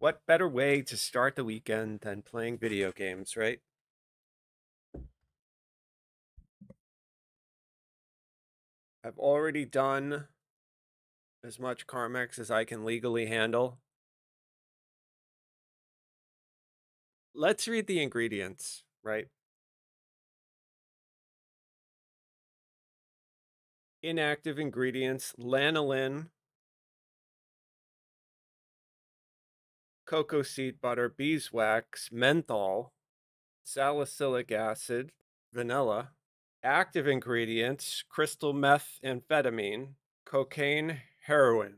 What better way to start the weekend than playing video games, right? I've already done as much Carmex as I can legally handle. Let's read the ingredients, right? Inactive ingredients: lanolin, cocoa seed butter, beeswax, menthol, salicylic acid, vanilla. Active ingredients: crystal methamphetamine, cocaine, heroin.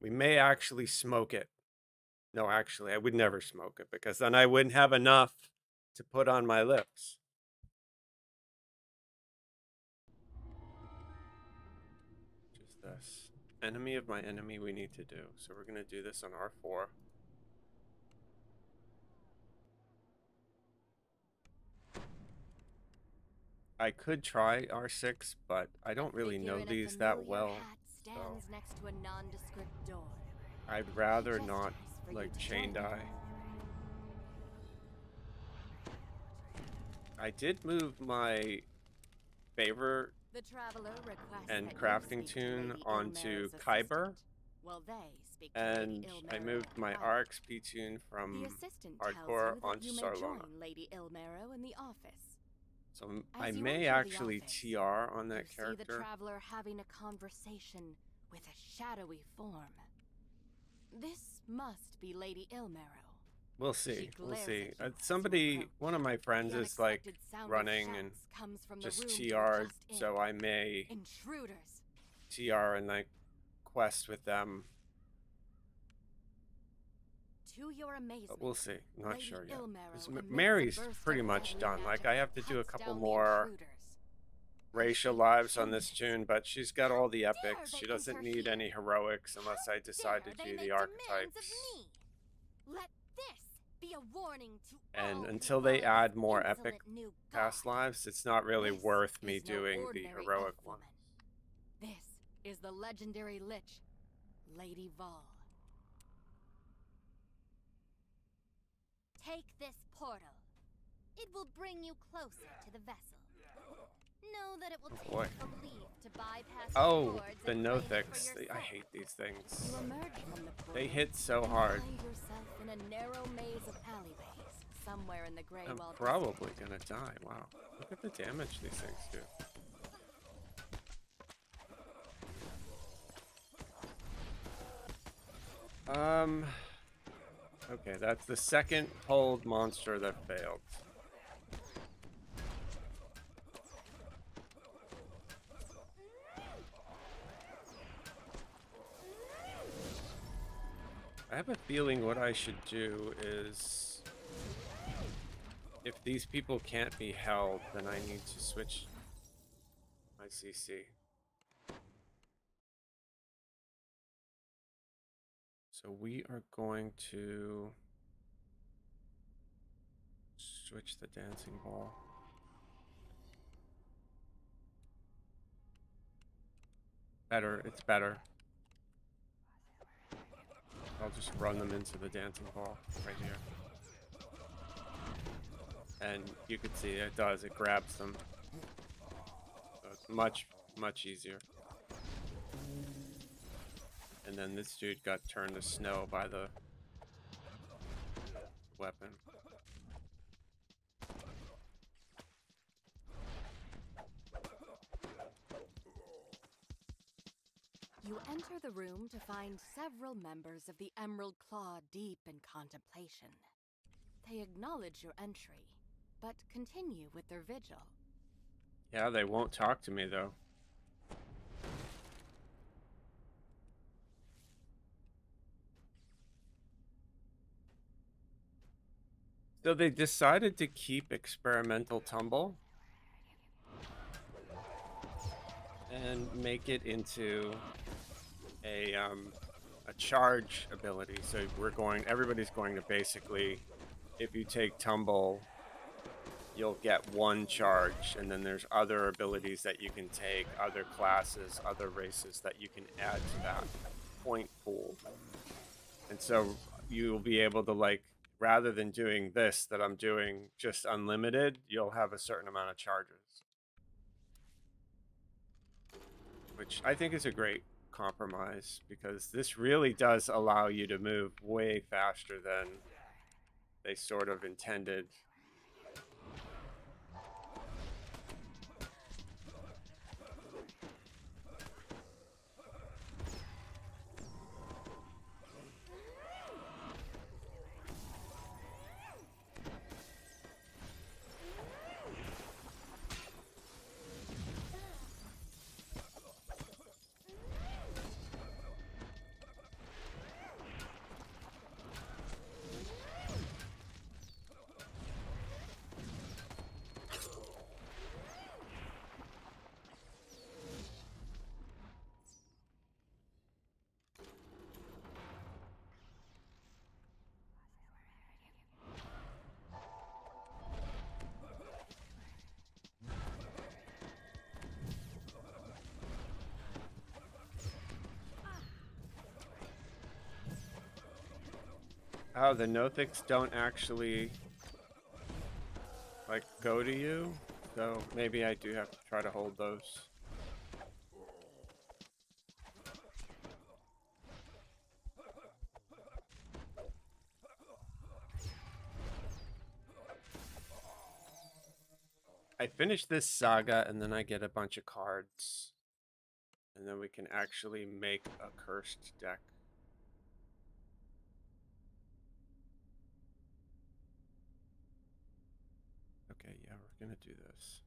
We may actually smoke it. No, actually, I would never smoke it because then I wouldn't have enough to put on my lips. Just this. Enemy of my enemy we need to do. So we're going to do this on R4. I could try R6, but I don't really know these that well. So next to a nondescript door. I'd rather not, like, chain die. I did move my favor and crafting tune onto Kyber, and I moved my RXP tune from Hardcore onto Sarlona. Lady Ilmero in the office. So I may actually TR on that character. See the traveler having a conversation with a shadowy form. This must be Lady Ilmero. We'll see. We'll see. One of my friends is like running and just TR'd, so I may TR and like quest with them. To your amazement, but we'll see. I'm not sure yet. Ilmero Mary's pretty much done. Like, I have to do a couple more racial lives on this tune, but she's got all the epics. She doesn't need any heroics unless I decide to do the archetypes. Let this be a warning to and until they add more epic past lives, it's not really worth me doing the heroic one. This is the legendary lich, Lady Vol. Take this portal. It will bring you closer to the vessel. Know that it will take a belief to bypass the Nothics. I hate these things. They hit so hard. Find yourself in a narrow maze of alleyways, somewhere in the gray I'm probably gonna die. Wow. Look at the damage these things do. Okay, that's the second hold monster that failed. I have a feeling what I should do is, if these people can't be held, then I need to switch my CC. So we are going to switch the dancing ball. Better, it's better. I'll just run them into the dancing ball right here. And you can see it does, it grabs them. So it's much, much easier. And then this dude got turned to snow by the weapon. You enter the room to find several members of the Emerald Claw deep in contemplation. They acknowledge your entry, but continue with their vigil. Yeah, they won't talk to me though. So they decided to keep experimental tumble and make it into a charge ability. So everybody's going to basically, if you take tumble, you'll get one charge, and then there's other abilities that you can take, other classes, other races that you can add to that point pool. And so you'll be able to, like, rather than doing this that I'm doing just unlimited, you'll have a certain amount of charges, which I think is a great compromise, because this really does allow you to move way faster than they sort of intended. Oh, the Nothics don't actually, like, go to you, so maybe I do have to try to hold those. I finish this saga, and then I get a bunch of cards, and then we can actually make a cursed deck. Okay, yeah, we're gonna do this.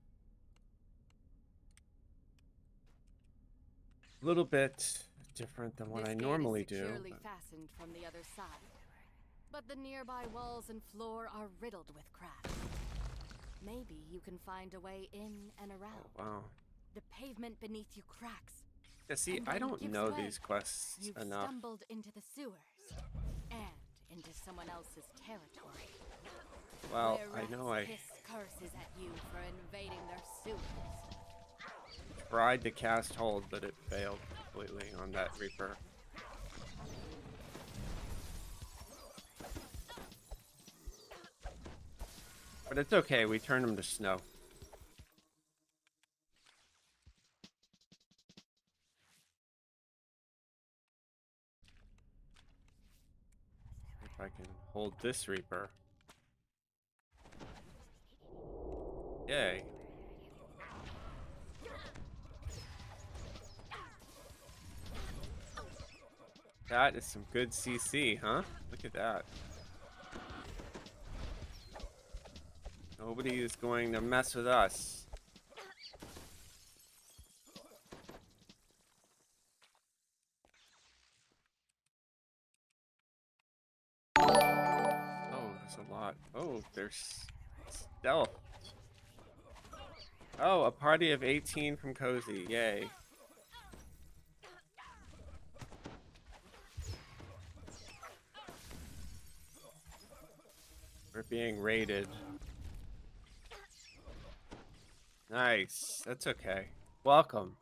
A little bit different than what I normally do. Securely fastened from the other side, but the nearby walls and floor are riddled with cracks. Maybe you can find a way in and around. Oh, wow. The pavement beneath you cracks. Yeah, see, I don't know these quests enough. You've stumbled into the sewers and into someone else's territory. Well, I know I curses at you for invading their sewers. tried to cast hold, but it failed completely on that Reaper. But it's okay, we turned him to snow. If I can hold this Reaper. Yay. That is some good CC, huh? Look at that. Nobody is going to mess with us. Oh, there's a lot. Oh, there's stealth. Oh, a party of 18 from Cozy. Yay. We're being raided. Nice. That's okay. Welcome.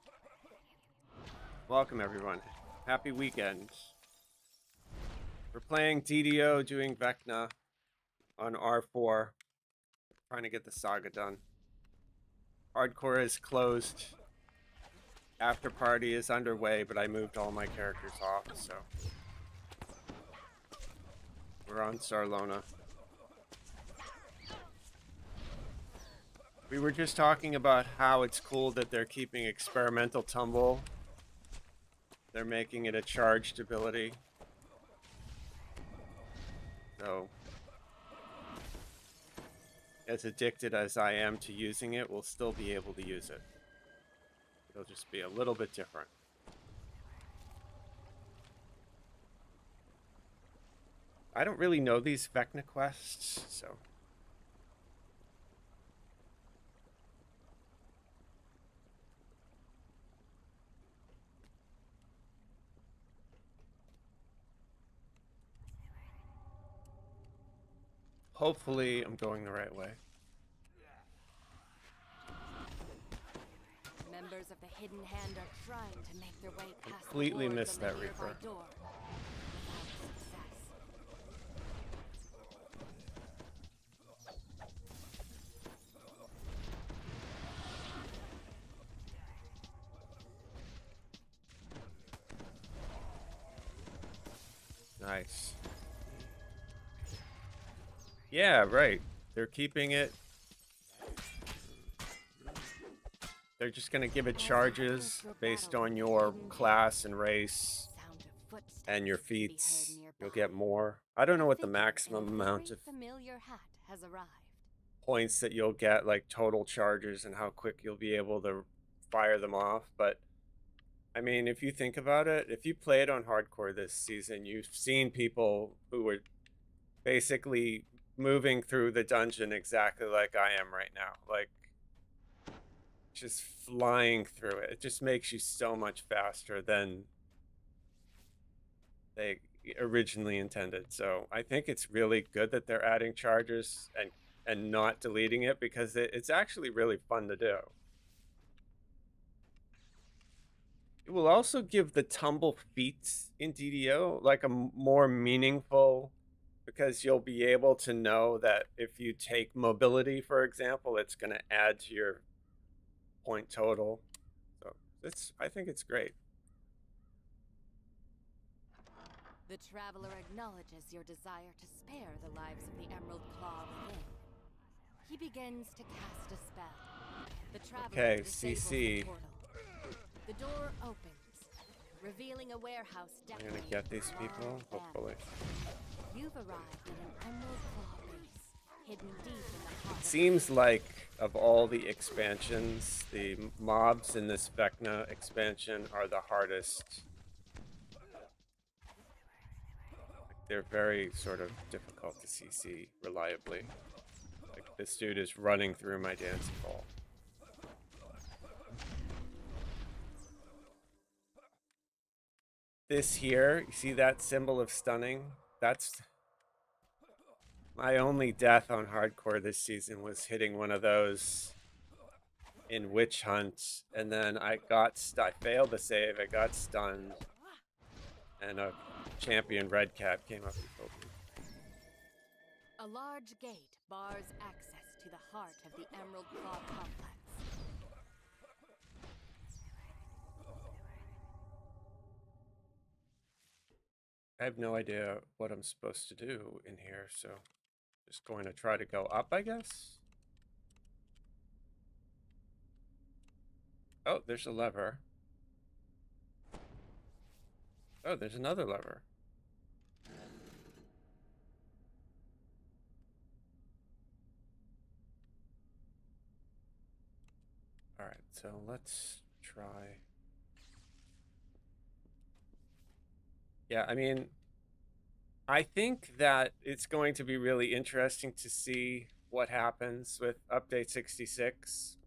Welcome, everyone. Happy weekend. We're playing DDO, doing Vecna on R4. Trying to get the saga done. Hardcore is closed. After party is underway, but I moved all my characters off, so we're on Sarlona. We were just talking about how it's cool that they're keeping experimental tumble. They're making it a charged ability. So, as addicted as I am to using it, we'll still be able to use it. It'll just be a little bit different. I don't really know these Vecna quests, so... Hopefully, I'm going the right way. Members of the Hidden Hand are trying to make their way past Completely missed that Reaper. Door. Nice. Yeah, right. They're keeping it. They're just going to give it charges based on your class and race and your feats. You'll get more. I don't know what the maximum amount of points that you'll get, like total charges, and how quick you'll be able to fire them off. But I mean, if you think about it, if you played on hardcore this season, you've seen people who were basically moving through the dungeon exactly like I am right now. Like, just flying through it. It just makes you so much faster than they originally intended. So I think it's really good that they're adding charges and not deleting it, because it's actually really fun to do. It will also give the tumble feats in DDO like a more meaningful, because you'll be able to know that if you take mobility, for example, it's going to add to your point total. So I think it's great. The traveler acknowledges your desire to spare the lives of the Emerald Claw within. He begins to cast a spell. The traveler disables the portal. The door opens, revealing a warehouse decorated. I'm gonna get these people, hopefully. You've arrived in an Emerald Claw base, hidden deep in the heart. Seems like of all the expansions, the mobs in this Vecna expansion are the hardest. They're very sort of difficult to CC reliably. Like, this dude is running through my dancing hall. This here, you see that symbol of stunning? That's my only death on hardcore this season, was hitting one of those in Witch Hunt, and then I failed the save, I got stunned, and a champion red cap came up and killed me. A large gate bars access to the heart of the Emerald Claw complex. I have no idea what I'm supposed to do in here, so just going to try to go up, I guess. Oh, there's a lever. Oh, there's another lever. All right, so let's try. Yeah, I mean, I think that it's going to be really interesting to see what happens with update 66.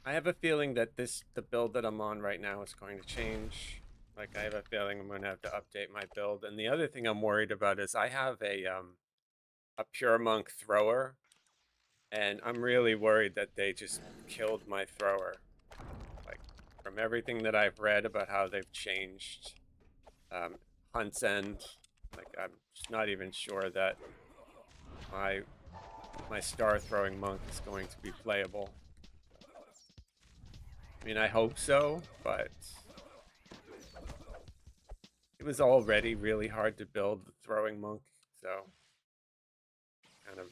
I have a feeling that the build that I'm on right now is going to change. Like, I have a feeling I'm going to have to update my build. And the other thing I'm worried about is I have a pure monk thrower, and I'm really worried that they just killed my thrower. Like, from everything that I've read about how they've changed Hunt's End, like, I'm just not even sure that my star throwing monk is going to be playable. I mean, I hope so, but it was already really hard to build the throwing monk, so kind of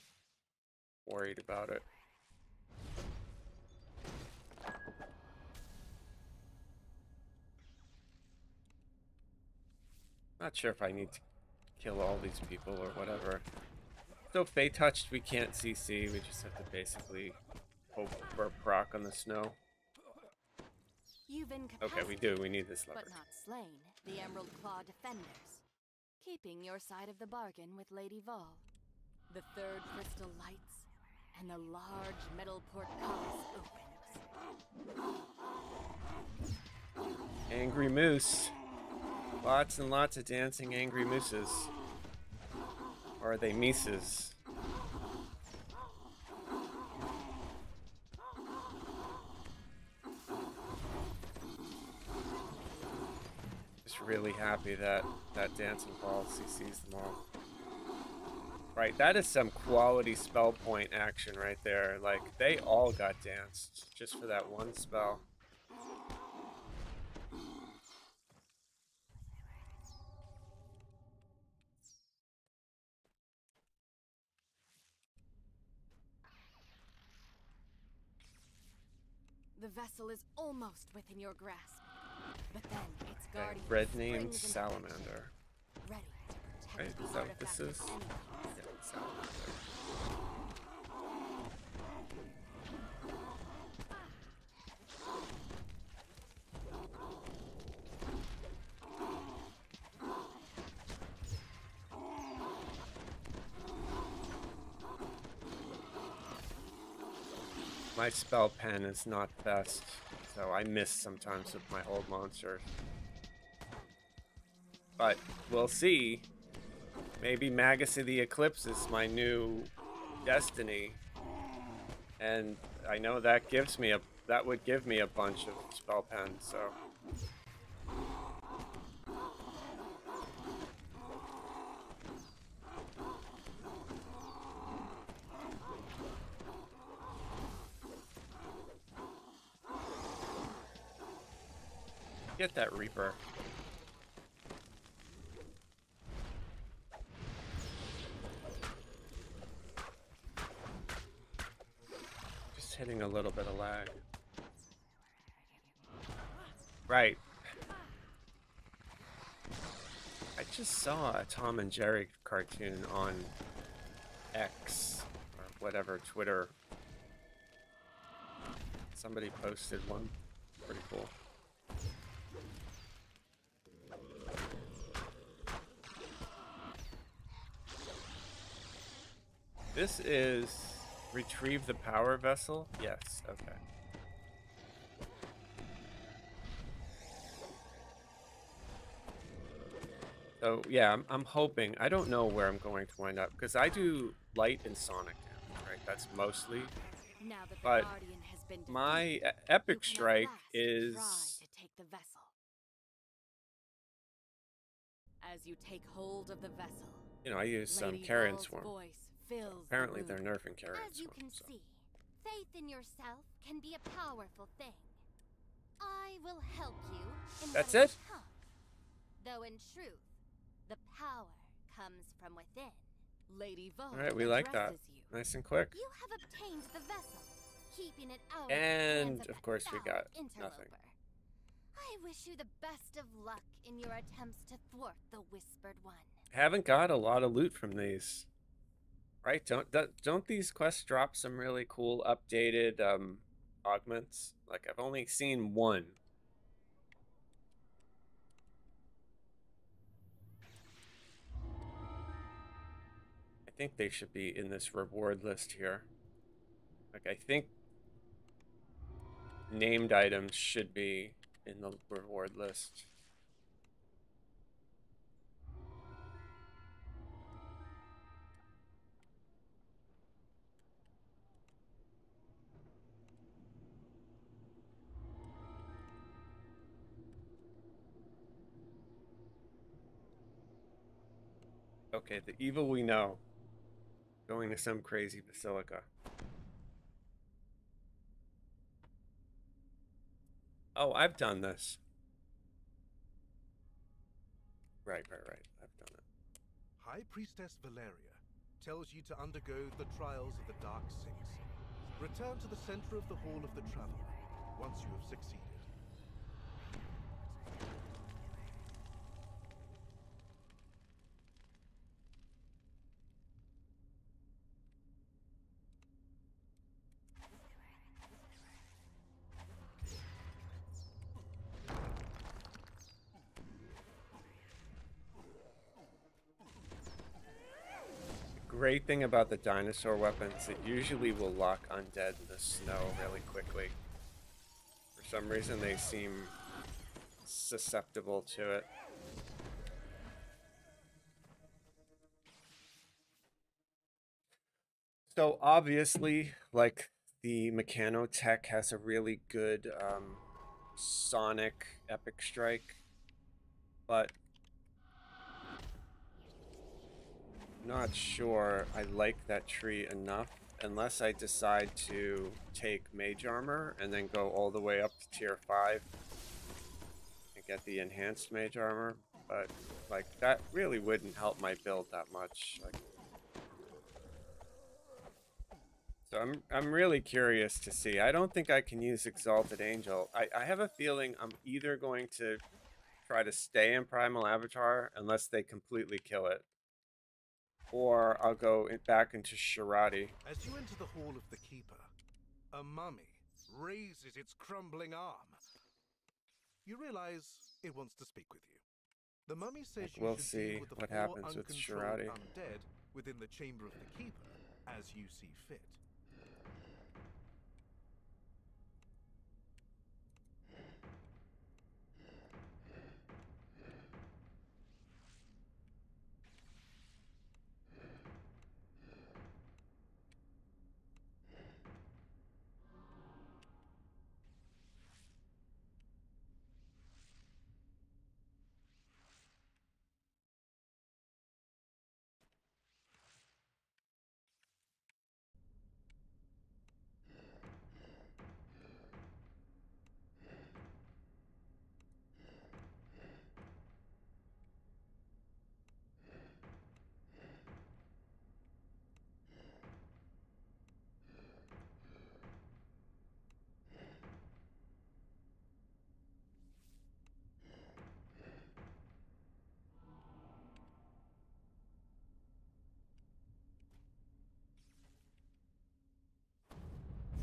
worried about it. Not sure if I need to kill all these people or whatever. So Fey Touched, we can't CC, we just have to basically hope for a proc on the snow. Okay, we do. We need this lever. But not slain the Emerald Claw defenders, keeping your side of the bargain with Lady Vol. The third crystal lights, and the large metal portcullis opens. Angry moose. Lots and lots of dancing angry mooses. Or are they mises? just really happy that that dancing ball CCs them all. Right, that is some quality spell point action right there. Like, they all got danced just for that one spell. The vessel is almost within your grasp, but then its guardian red named Salamander. Ready to protect Right, is that what this is? Yeah, Salamander. My spell pen is not best, so I miss sometimes with my old monsters. But we'll see. Maybe Magus of the Eclipse is my new destiny, and I know that would give me a bunch of spell pens. So. Get that Reaper. Just hitting a little bit of lag. Right. I just saw a Tom and Jerry cartoon on X or whatever, Twitter. Somebody posted one. Pretty cool. This is retrieve the power vessel? Yes, okay. So yeah, I'm hoping. I don't know where I'm going to wind up because I do light and sonic damage, right? That's mostly. But my epic strike is. As you take hold of the vessel, you know, I use some Carrion Swarm. Apparently they're nerfing Carrion Swarm. As you can see, faith in yourself can be a powerful thing. I will help you in That's what it? comes. Though in truth, the power comes from within. Lady Vogue All right, we like that. you. Nice and quick. You have obtained the vessel, keeping it out And of of course we got nothing. I wish you the best of luck in your attempts to thwart the Whispered One. Haven't got a lot of loot from these. Right? Don't these quests drop some really cool updated augments? Like, I've only seen one. I think they should be in this reward list here. Like, I think named items should be in the reward list. Okay, the evil we know. Going to some crazy basilica. Oh, I've done this. Right. I've done it. High Priestess Valeria tells you to undergo the trials of the Dark Six. Return to the center of the Hall of the Traveler once you have succeeded. Great thing about the dinosaur weapons, it usually will lock undead in the snow really quickly. For some reason they seem susceptible to it. So obviously, like, the Mechanotech has a really good sonic epic strike. but not sure I like that tree enough unless I decide to take mage armor and then go all the way up to tier 5 and get the enhanced mage armor, but like that really wouldn't help my build that much. Like, so I'm really curious to see. I don't think I can use Exalted Angel. I have a feeling I'm either going to try to stay in Primal Avatar unless they completely kill it, or I'll go back into Shirati. As you enter the Hall of the Keeper, a mummy raises its crumbling arm. You realize it wants to speak with you. The mummy says you should deal with the what four happens with uncontrolled Shirati. undead within the Chamber of the Keeper as you see fit.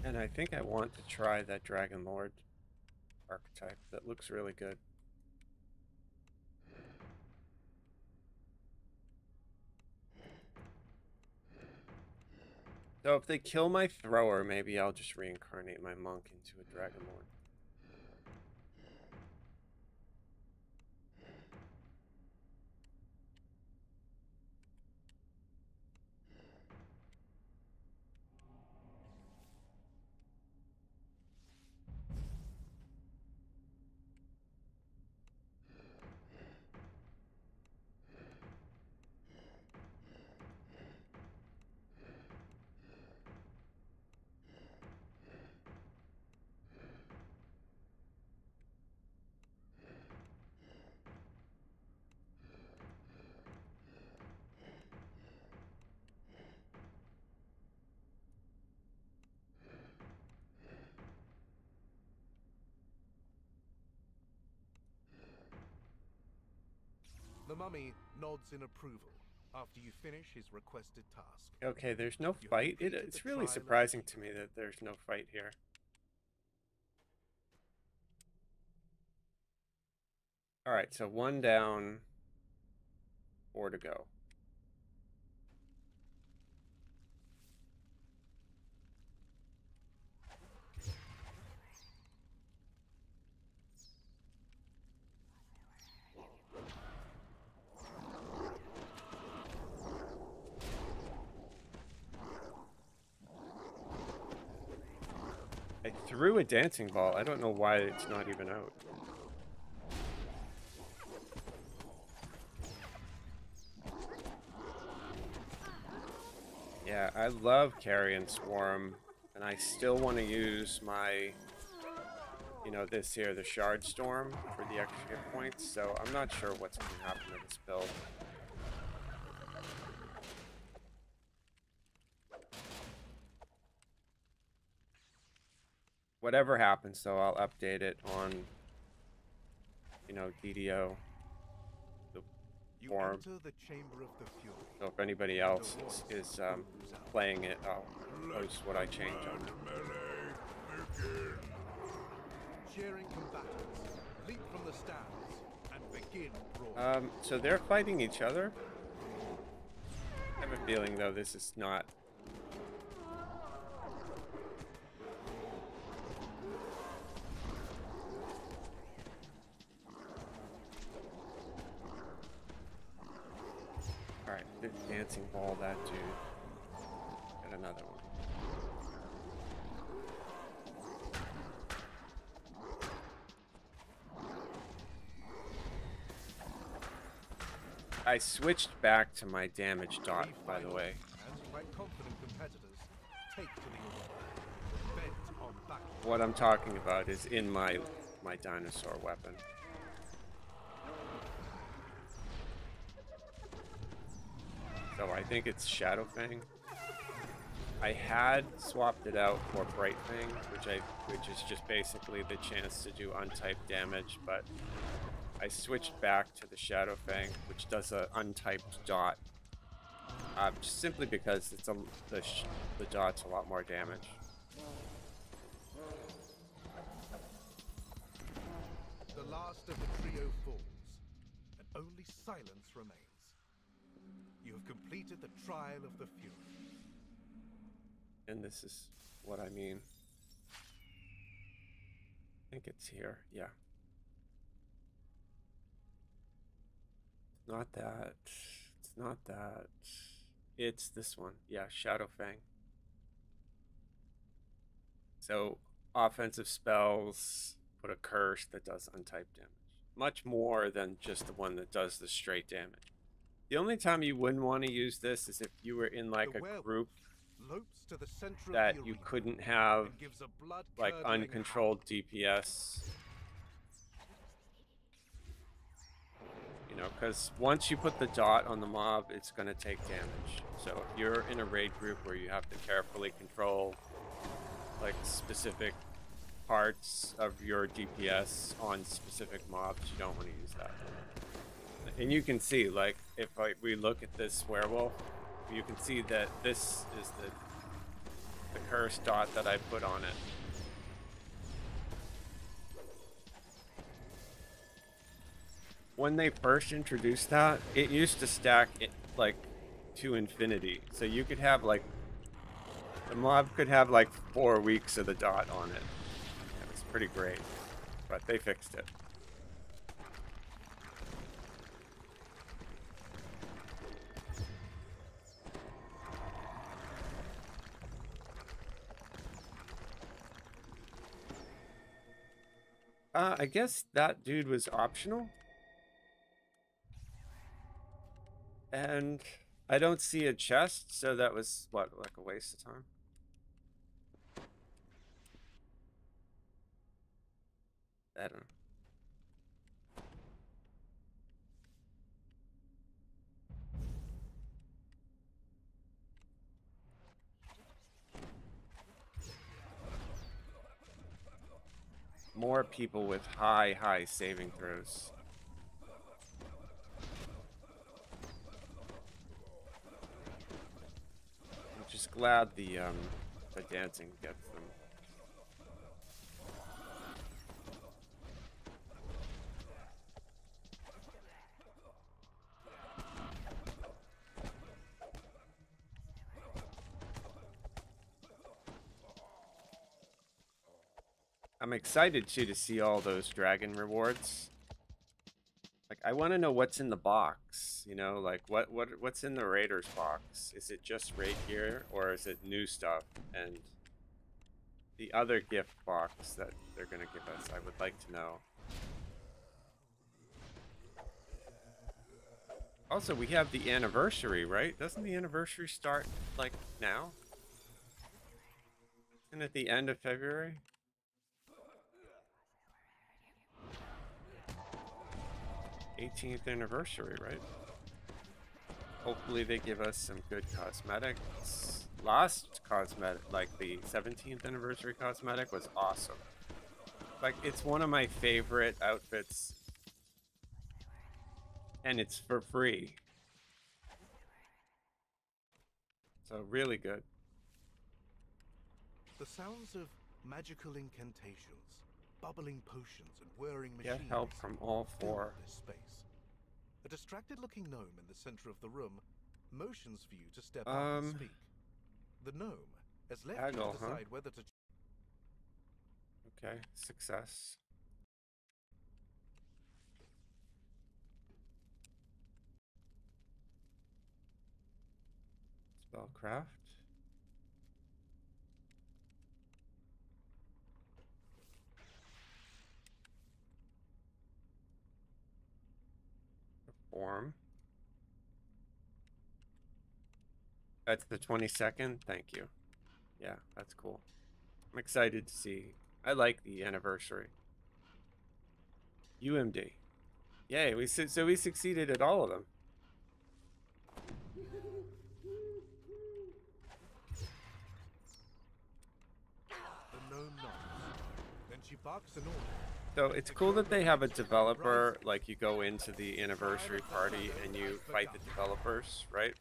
And I think I want to try that Dragon Lord archetype. That looks really good. So if they kill my thrower, maybe I'll just reincarnate my monk into a Dragon Lord. The mummy nods in approval after you finish his requested task. Okay, there's no fight. It's really surprising to me that there's no fight here. Alright, so 1 down, 4 to go. I threw a dancing ball. I don't know why it's not even out. Yeah, I love Carrion Swarm, and I still want to use my, you know, this here, the Shard Storm, for the extra hit points, so I'm not sure what's going to happen to this build. Whatever happens, though, I'll update it on, you know, DDO. You forum. enter the Chamber of the Fury. So if anybody else is playing it, I'll post what I change on it. Cheering combatants, leap from the stands and begin brawling. So they're fighting each other. I have a feeling, though, this is not. Alright, dancing ball that dude. Got another one. I switched back to my damage dot, by the way. What I'm talking about is in my dinosaur weapon. So I think it's Shadow Fang. I had swapped it out for Bright Fang, which is just basically the chance to do untyped damage, but I switched back to the Shadow Fang, which does a untyped dot, just simply because it's the dot's a lot more damage. The last of the trio falls, and only silence remains. You have completed the trial of the Fury. And this is what I mean. I think it's here. Yeah. Not that. It's not that. It's this one. Yeah, Shadow Fang. So, offensive spells put a curse that does untyped damage. Much more than just the one that does the straight damage. The only time you wouldn't want to use this is if you were in like a group that you couldn't have like uncontrolled DPS. You know, because once you put the dot on the mob, it's going to take damage. So if you're in a raid group where you have to carefully control like specific parts of your DPS on specific mobs, you don't want to use that. And you can see, like, if we look at this werewolf, you can see that this is the curse dot that I put on it. When they first introduced that, it used to stack it, like, to infinity. So you could have, like, the mob could have, like, 4 weeks of the dot on it. It was pretty great, but they fixed it. I guess that dude was optional. And I don't see a chest, so that was, what, like a waste of time? I don't know. More people with high saving throws. I'm just glad the dancing gets them. I'm excited too to see all those dragon rewards. Like, I want to know what's in the box, you know, like what's in the Raiders box? Is it just raid gear or is it new stuff? And the other gift box that they're going to give us, I would like to know. Also, we have the anniversary, right? Doesn't the anniversary start like now? Isn't it the end of February? 18th anniversary, right? Hopefully they give us some good cosmetics. Last cosmetic, like the 17th anniversary cosmetic, was awesome. Like, it's one of my favorite outfits. And it's for free. So really good. The sounds of magical incantations, bubbling potions, and whirring machines. Get help from all four. This space. A distracted-looking gnome in the center of the room motions for you to step up and speak. The gnome has left you to decide whether to. Okay, success. Spellcraft. Perform. That's the 22nd. Thank you. Yeah, that's cool. I'm excited to see. I like the anniversary. UMD. Yay, so we succeeded at all of them. The gnome nods. Then she barks an order. So it's cool that they have a developer, like you go into the anniversary party and you fight the developers, right?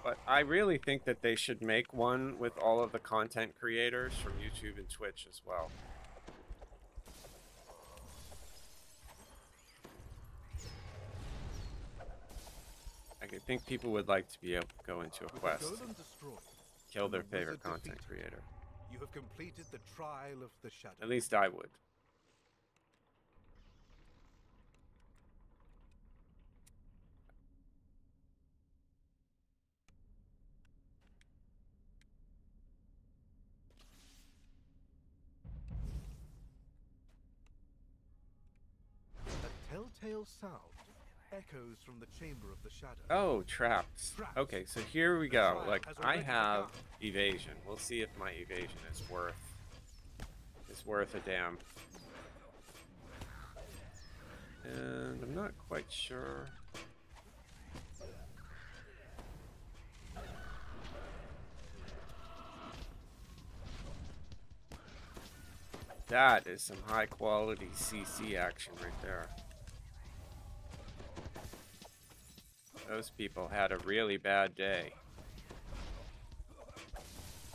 But I really think that they should make one with all of the content creators from YouTube and Twitch as well. I think people would like to be able to go into a quest, kill their favorite content creator. You have completed the trial of the shadow. At least I would. A telltale sound echoes from the chamber of the shadow. Oh, traps. Okay, so here we go. Like, I have evasion. We'll see if my evasion is worth a damn. And I'm not quite sure. That is some high quality CC action right there. Those people had a really bad day.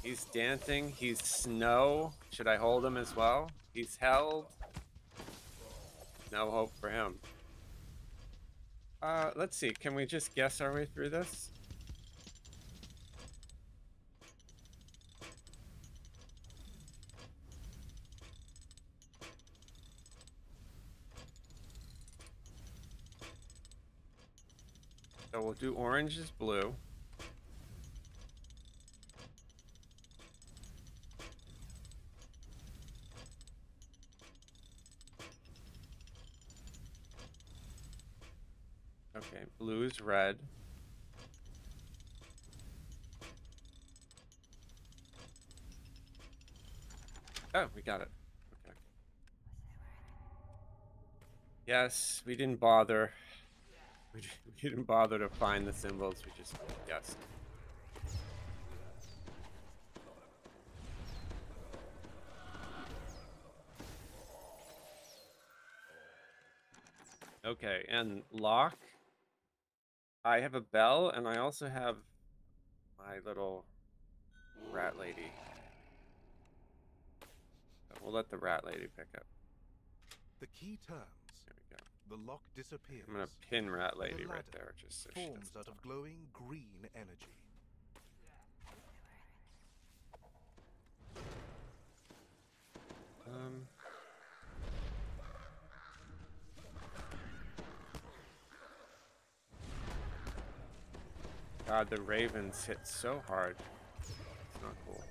He's dancing. He's snow. Should I hold him as well? He's held. No hope for him. Let's see. Can we just guess our way through this? So we'll do orange is blue. Okay, blue is red. Oh, we got it. Okay. Yes, we didn't bother. We didn't bother to find the symbols, we just guessed. Okay, and lock. I have a bell, and I also have my little rat lady. We'll let the rat lady pick up. The key turns. There we go. The lock disappears. I'm gonna pin rat lady right there, just so she forms doesn't out of glowing green energy. God, the ravens hit so hard. It's not cool.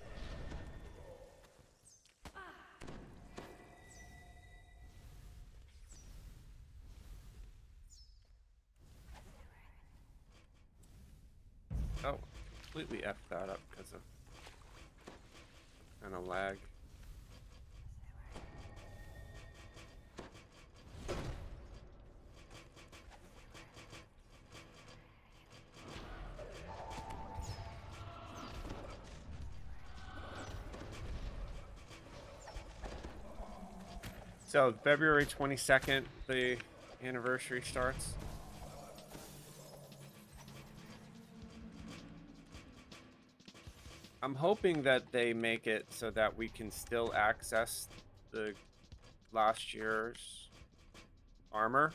Oh, completely effed that up because of kind of lag. So February 22nd, the anniversary starts. I'm hoping that they make it so that we can still access the last year's armor.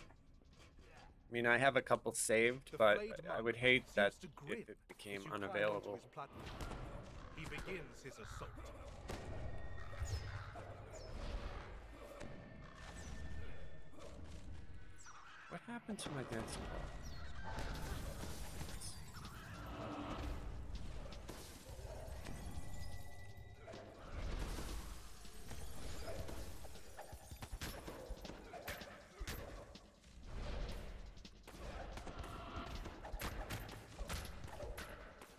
I mean, I have a couple saved, but I would hate that if it became unavailable. He begins his assault. What happened to my dancing ball?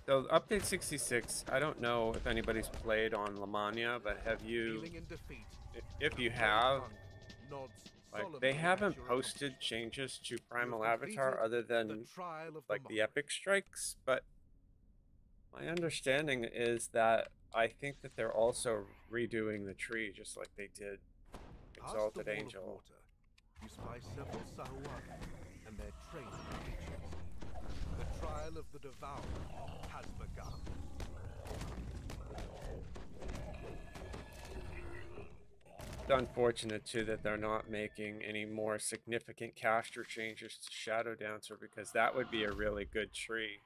So update 66, I don't know if anybody's played on Lamania, but have you, if you have, like, they haven't posted changes to Primal Avatar other than, like, the Epic Strikes, but my understanding is that I think that they're also redoing the tree just like they did Exalted Angel. You spy several Sahuagin and their training creatures. The trial of the Devourer has begun. It's unfortunate too that they're not making any more significant caster changes to Shadow Dancer, because that would be a really good tree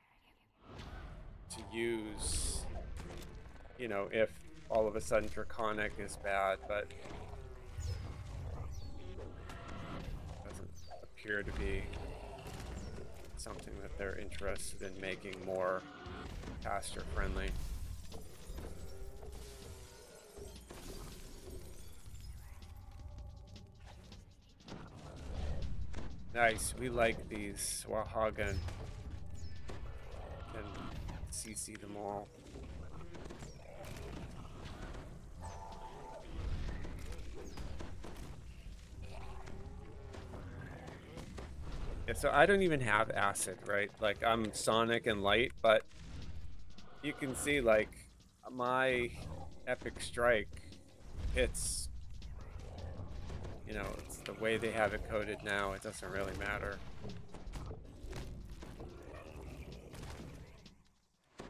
to use, you know, if all of a sudden Draconic is bad, but doesn't appear to be something that they're interested in making more caster friendly. Nice, we like these Swahagan. Can CC them all. Yeah, so I don't even have acid, right? Like, I'm Sonic and Light, but you can see, like, my Epic Strike hits. You know, it's the way they have it coded now, it doesn't really matter.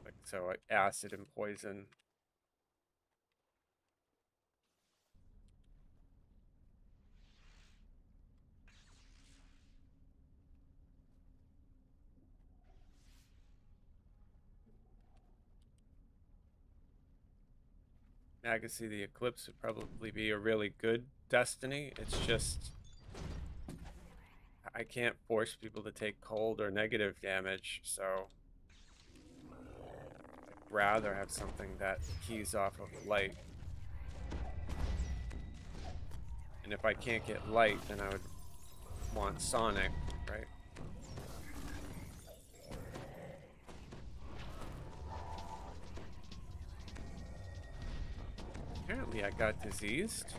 Like, so, like, acid and poison. I can see the Eclipse would probably be a really good Destiny. It's just, I can't force people to take cold or negative damage, so I'd rather have something that keys off of light. And if I can't get light, then I would want Sonic, right? Apparently I got diseased.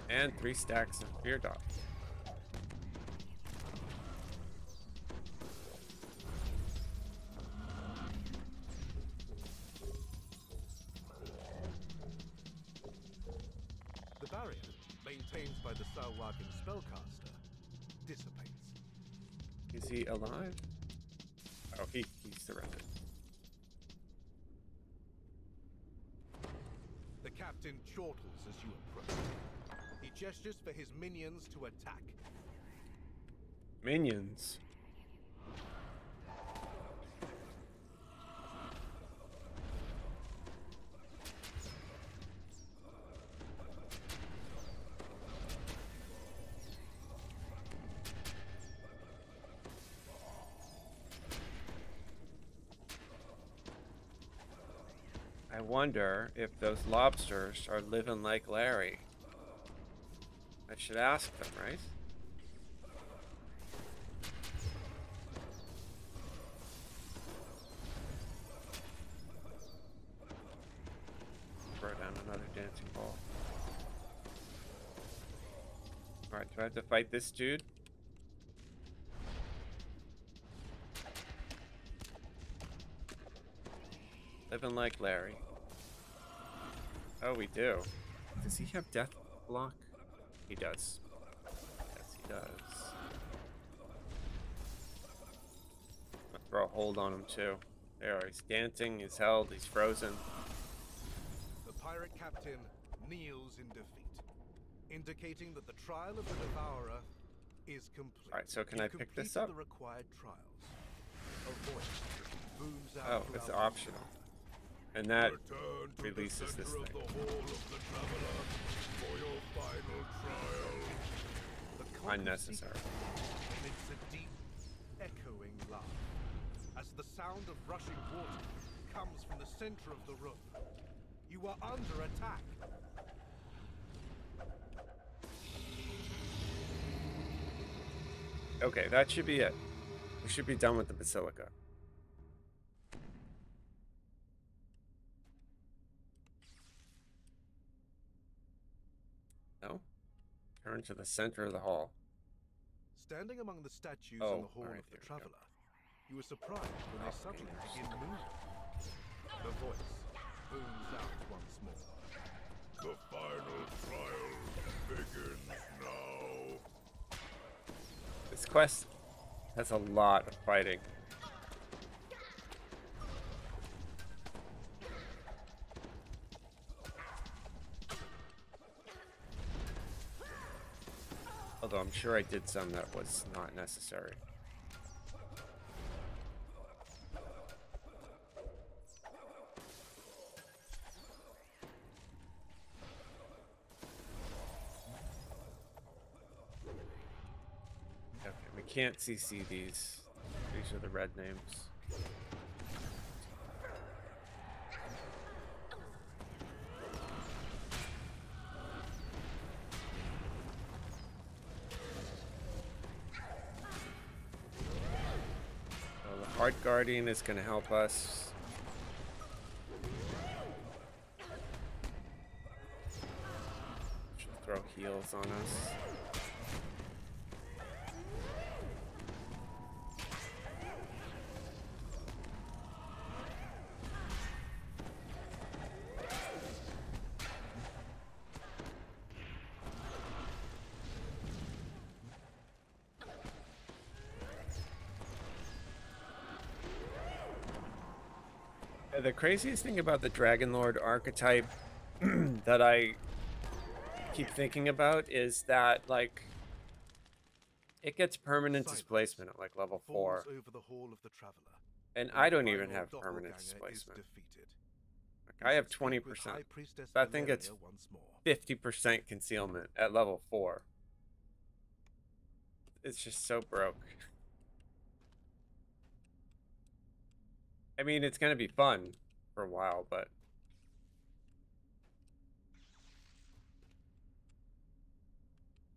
And 3 stacks of Fear Dot. The barrier, maintained by the Sahuagin spellcaster, dissipates. Is he alive? Oh, he's surrendered. The captain chortles as you approach. He gestures for his minions to attack. Minions? I wonder if those lobsters are living like Larry. I should ask them, right? Throw down another dancing ball. Alright, do I have to fight this dude? Living like Larry. Oh, we do. Does he have death block? He does. Yes, he does. I'll throw a hold on him too. There, he's dancing, he's held, he's frozen. The pirate captain kneels in defeat, indicating that the trial of the Devourer is complete. Alright, so can I pick this up? The required trials. A voice booms out. Oh, it's optional. And that releases this thing. Unnecessary. It's a deep, echoing laugh as the sound of rushing water comes from the center of the room. You are under attack. Okay, that should be it. We should be done with the Basilica. Turn to the center of the hall. Standing among the statues Oh, in the Hall alright, of the there we Traveler, you were surprised when they suddenly begin moving. The voice booms out once more. The final trial begins now. This quest has a lot of fighting. Although I'm sure I did some that was not necessary. Okay, we can't CC these. These are the red names. Heart Guardian is going to help us. Should throw heals on us. The craziest thing about the Dragon Lord archetype that I keep thinking about is that, like, it gets permanent displacement at, like, level 4. Over the Hall of the Traveler, and I don't even have permanent displacement. Like, I have 20%. That thing gets 50% concealment at level 4. It's just so broke. I mean, it's going to be fun for a while, but...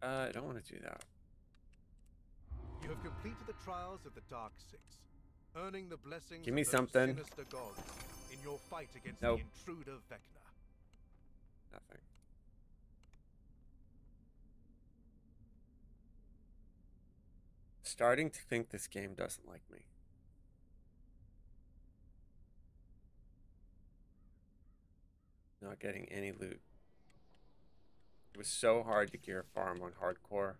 I don't want to do that. You have completed the trials of the Dark Six, earning the blessings Give me of those something. sinister gods in your fight against Nope. the intruder Vecna. Nothing. Starting to think this game doesn't like me. Not getting any loot. It was so hard to gear farm on hardcore.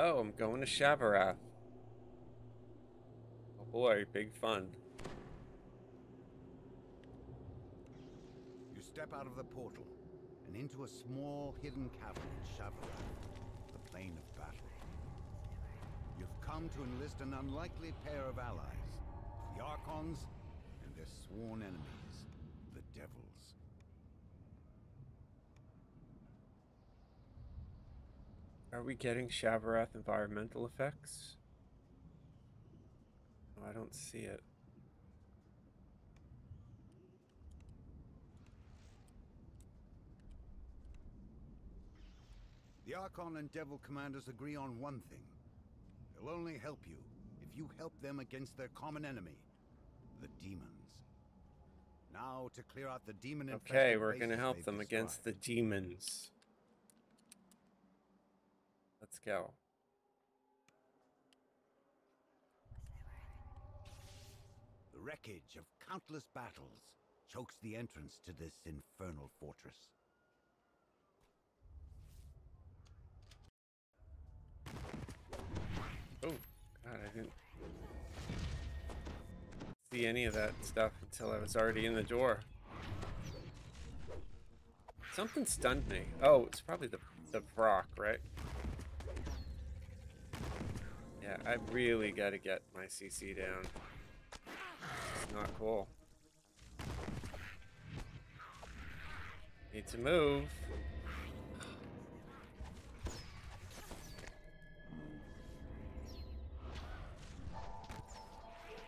Oh, I'm going to Shavarath. Oh boy, big fun. You step out of the portal and into a small hidden cavern in Shavarath, the plane of battle. You've come to enlist an unlikely pair of allies, the Archons and their sworn enemies, the Devils. Are we getting Shavarath environmental effects? No, I don't see it. The Archon and Devil commanders agree on one thing. They'll only help you if you help them against their common enemy, the demons. Now, to clear out the demon infested Okay, we're gonna bases help they've them against the described. demons. Let's go. The wreckage of countless battles chokes the entrance to this infernal fortress. Oh, God, I didn't see any of that stuff until I was already in the door. Something stunned me. Oh, it's probably the proc, right? Yeah, I really got to get my CC down. It's not cool. Need to move.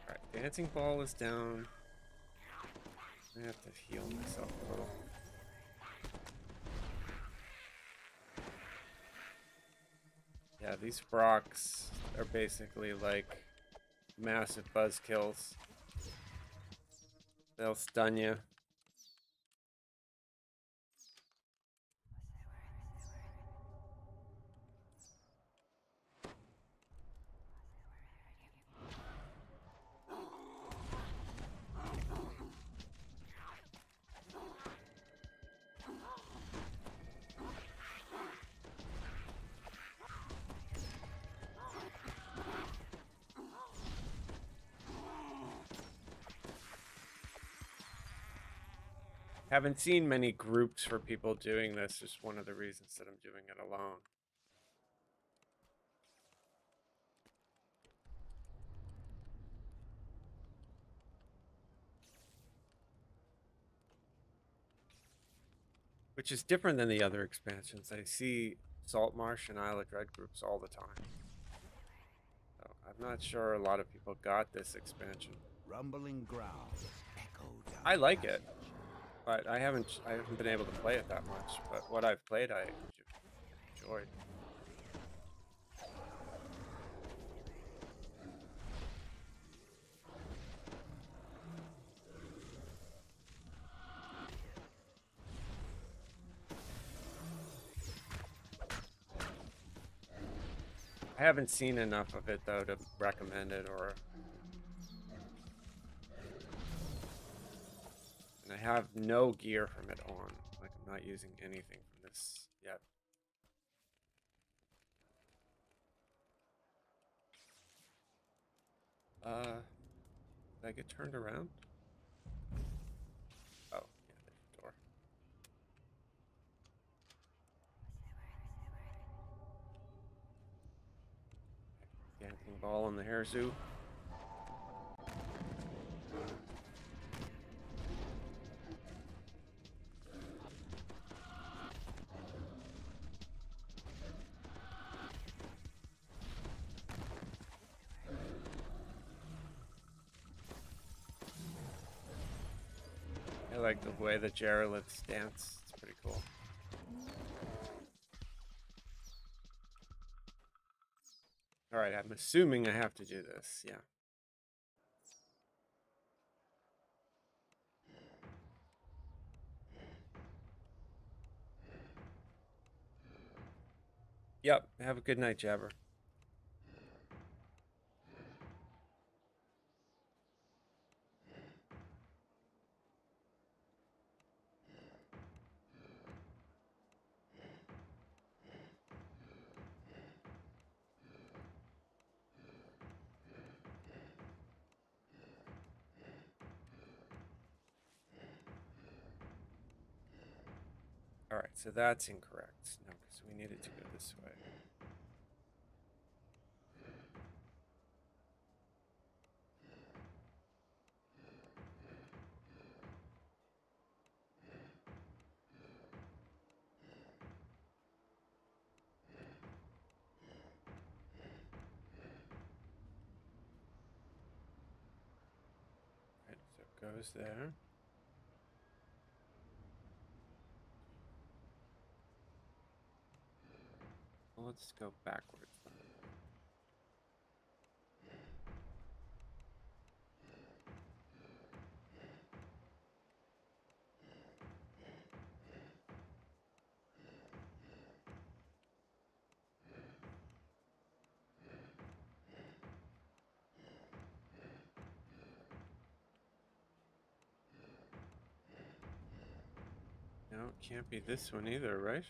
Alright, Dancing ball is down. I have to heal myself a little. Yeah, these rocks are basically like massive buzz kills. They'll stun you. Haven't seen many groups for people doing this. Just one of the reasons that I'm doing it alone. Which is different than the other expansions. I see Salt Marsh and Isle of Dread groups all the time. So I'm not sure a lot of people got this expansion. Rumbling growls echo down I like it, but I haven't been able to play it that much. But what I've played, I enjoyed. I haven't seen enough of it though to recommend it, and I have no gear from it on. Like I'm not using anything from this yet. Did I get turned around? Oh, yeah, there's the door. Dancing ball in the hair zoo. I like the way the Jaroliths dance. It's pretty cool. Alright, I'm assuming I have to do this, yeah. Yep, have a good night, Jabber. Alright, so that's incorrect. No, because we needed to go this way. Right, so it goes there. Well, let's go backwards then. No, it can't be this one either, right?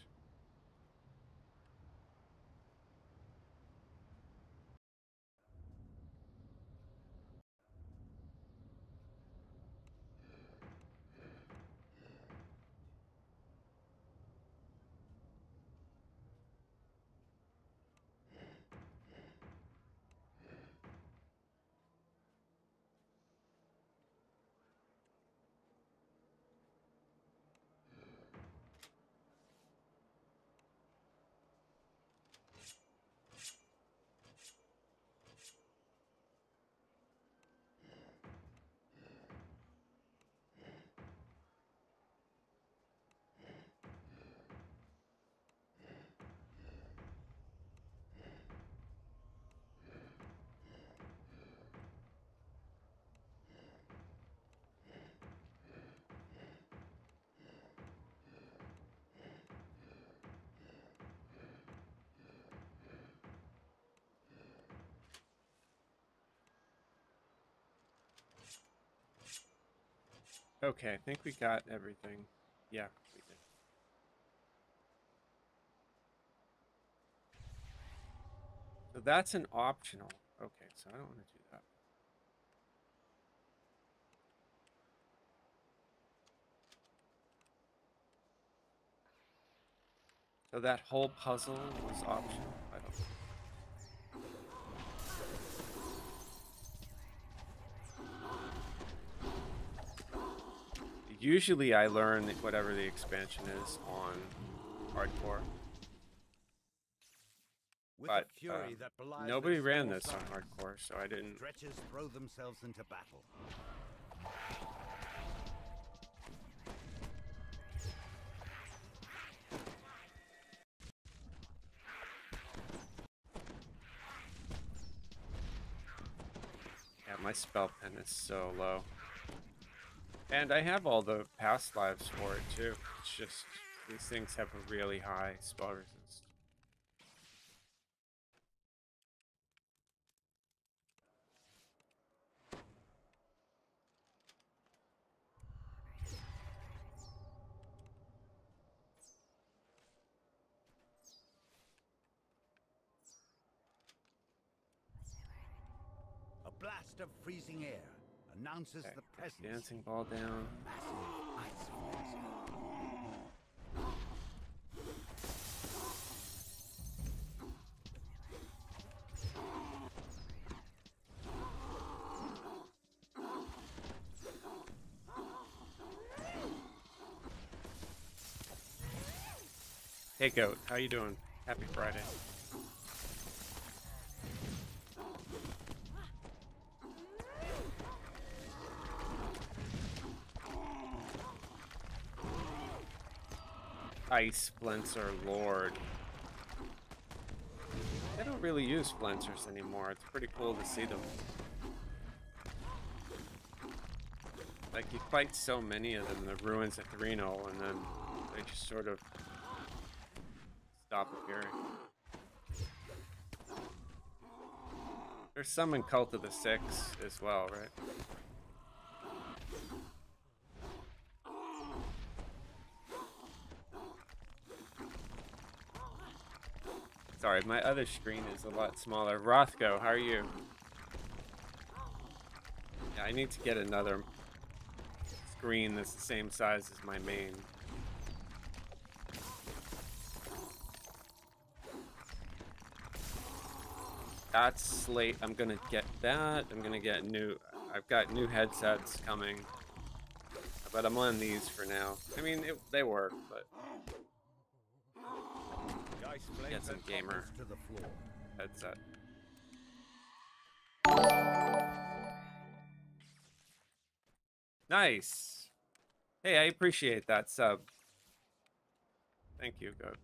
Okay, I think we got everything. Yeah, we did. So that's an optional. Okay, so I don't want to do that. So that whole puzzle was optional? I don't know. Usually I learn whatever the expansion is on hardcore. But nobody ran this on hardcore, so I didn't. Stretchers throw themselves into battle. Yeah, my spell pen is so low. And I have all the past lives for it too. It's just these things have a really high spell resist. A blast of freezing air announces the presence. Dancing ball down. Massive ice forms. Hey Goat, how you doing? Happy Friday. Ice Splinter Lord. I don't really use splinters anymore. It's pretty cool to see them. Like, you fight so many of them, the ruins of Threno, and then they just sort of stop appearing. There's some in Cult of the Six as well, right? Sorry, my other screen is a lot smaller. Rothko, how are you? Yeah, I need to get another screen that's the same size as my main. That's Slate. I'm gonna get that. I'm gonna get new. I've got new headsets coming, but I'm on these for now. I mean, they work, but get some gamer headset. Nice. Hey, I appreciate that sub. Thank you, Goat.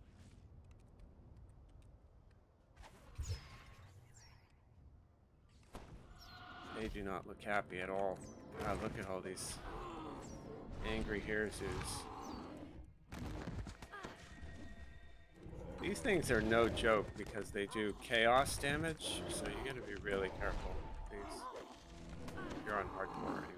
They do not look happy at all. God, look at all these angry Hirzus. These things are no joke because they do chaos damage, so you gotta be really careful with these. If you're on hardcore anyway.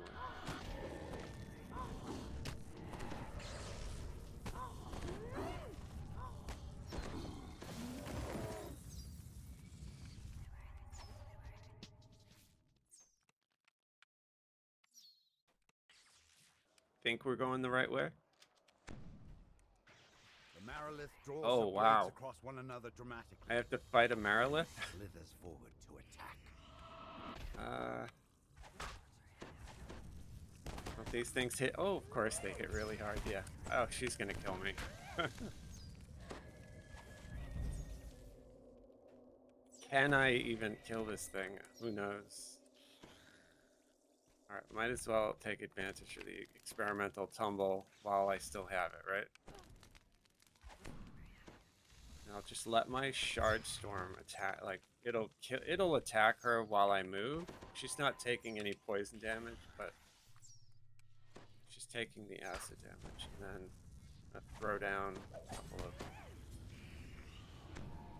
Think we're going the right way? The Marilith draws oh wow! Across one another dramatically. I have to fight a Marilith? Slithers forward to attack. Don't these things hit? Oh, of course they hit really hard. Yeah. Oh, she's gonna kill me. Can I even kill this thing? Who knows? Alright, might as well take advantage of the experimental tumble while I still have it, right? And I'll just let my Shard Storm attack, like, it'll attack her while I move. She's not taking any poison damage, but she's taking the acid damage. And then I'll throw down a couple of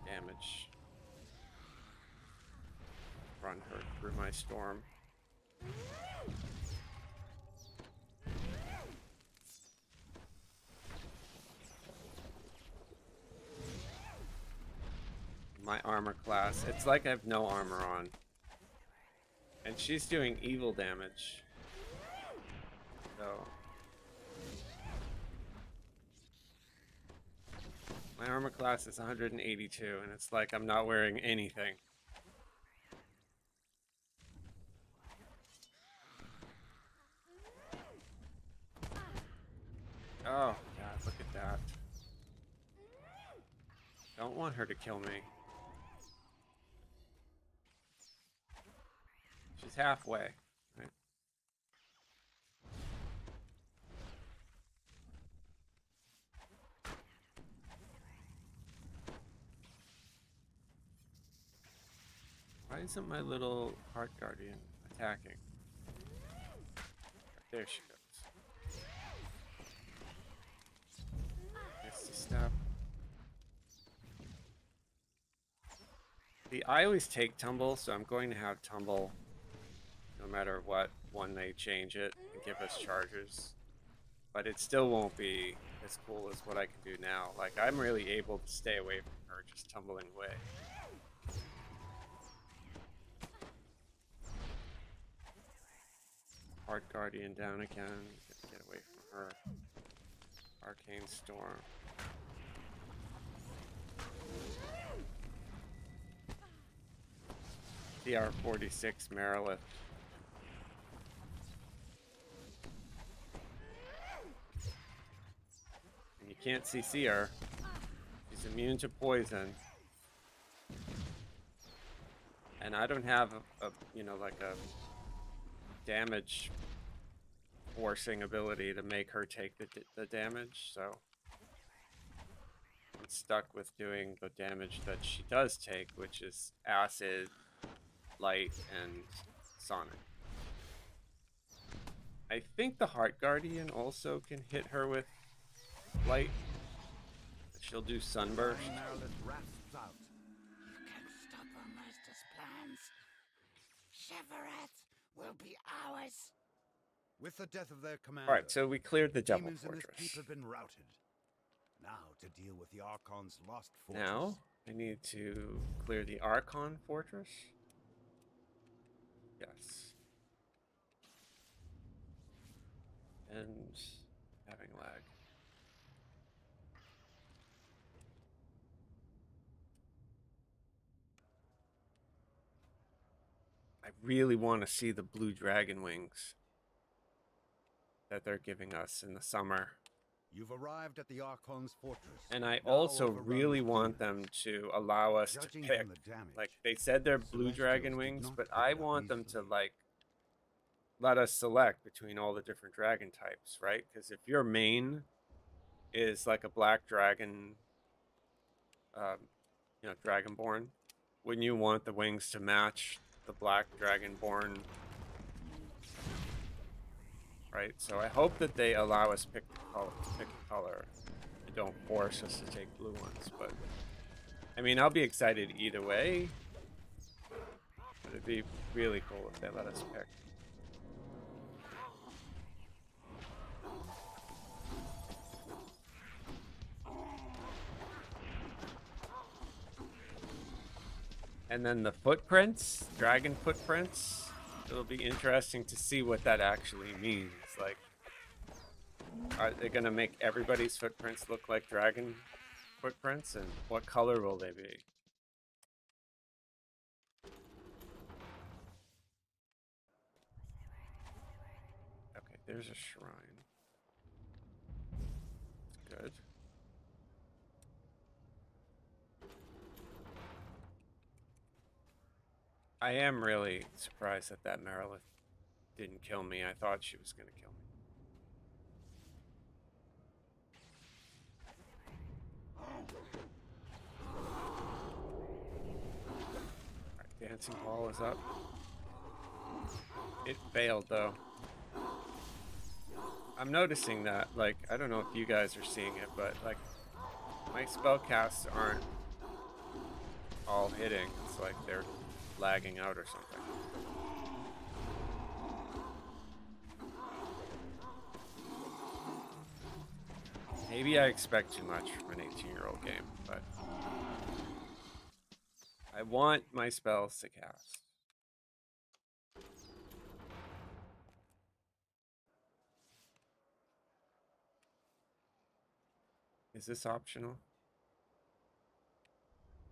damage. Run her through my storm. my armor class. It's like I have no armor on. And she's doing evil damage. So my armor class is 182, and it's like I'm not wearing anything. Oh, God, look at that. Don't want her to kill me. She's halfway, right? Why isn't my little Heart Guardian attacking? There she goes. Misty Step. See, I always take Tumble, so I'm going to have Tumble no matter what when they change it and give us charges. But it still won't be as cool as what I can do now. Like, I'm really able to stay away from her just tumbling away. Heart Guardian down again. Get away from her. Arcane Storm. CR46 Marilith. And you can't CC her. She's immune to poison. And I don't have a you know, like a damage forcing ability to make her take the damage, so I'm stuck with doing the damage that she does take, which is acid, light, and sonic. I think the Heart Guardian also can hit her with light. She'll do sunburst. You can't Stop our master's plans. Cheverett will be ours. With the death of their commander, Alright, so we cleared the Devil demons in this Fortress. keep have been routed. Now to deal with the Archon's lost fortress. Now, I need to clear the Archon Fortress. Yes. And having lag. I really want to see the blue dragon wings that they're giving us in the summer. You've arrived at the Archon's fortress. And I now also overrun really with want demons. them to allow us to Judging pick. from the damage, Like, they said they're blue Celestials dragon did wings, not but pick I up want them to, easily. like, let us select between all the different dragon types, right? Because if your main is like a black dragon, you know, dragonborn, wouldn't you want the wings to match the black dragonborn? Right? So I hope that they allow us pick a color. They don't force us to take blue ones, but I mean, I'll be excited either way. But it'd be really cool if they let us pick. And then the footprints, dragon footprints. It'll be interesting to see what that actually means. Like, are they gonna make everybody's footprints look like dragon footprints? And what color will they be? Okay, there's a shrine. That's good. I am really surprised that that Marilith didn't kill me. I thought she was going to kill me. Alright, dancing ball is up. It failed, though. I'm noticing that, like, I don't know if you guys are seeing it, but, like, my spellcasts aren't all hitting. It's like they're lagging out or something. Maybe I expect too much from an 18-year-old game, but I want my spells to cast. Is this optional?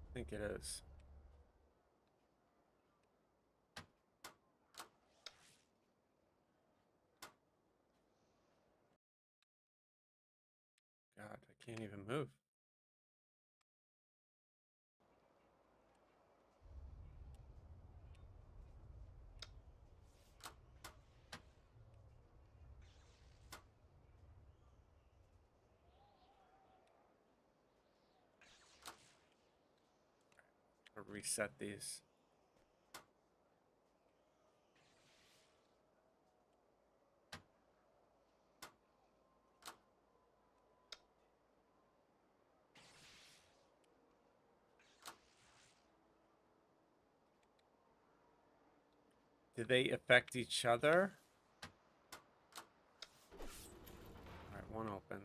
I think it is. God, I can't even move. I'll reset these. Do they affect each other? Alright, one opened.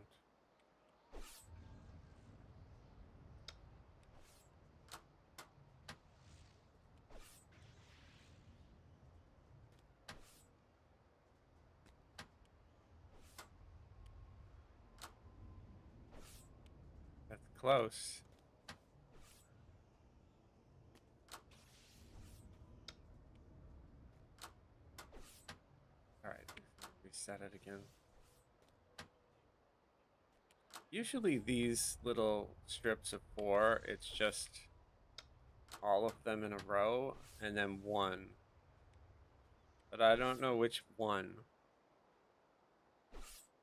That's close. Alright, reset it again. Usually these little strips of 4, it's just all of them in a row and then one. But I don't know which one.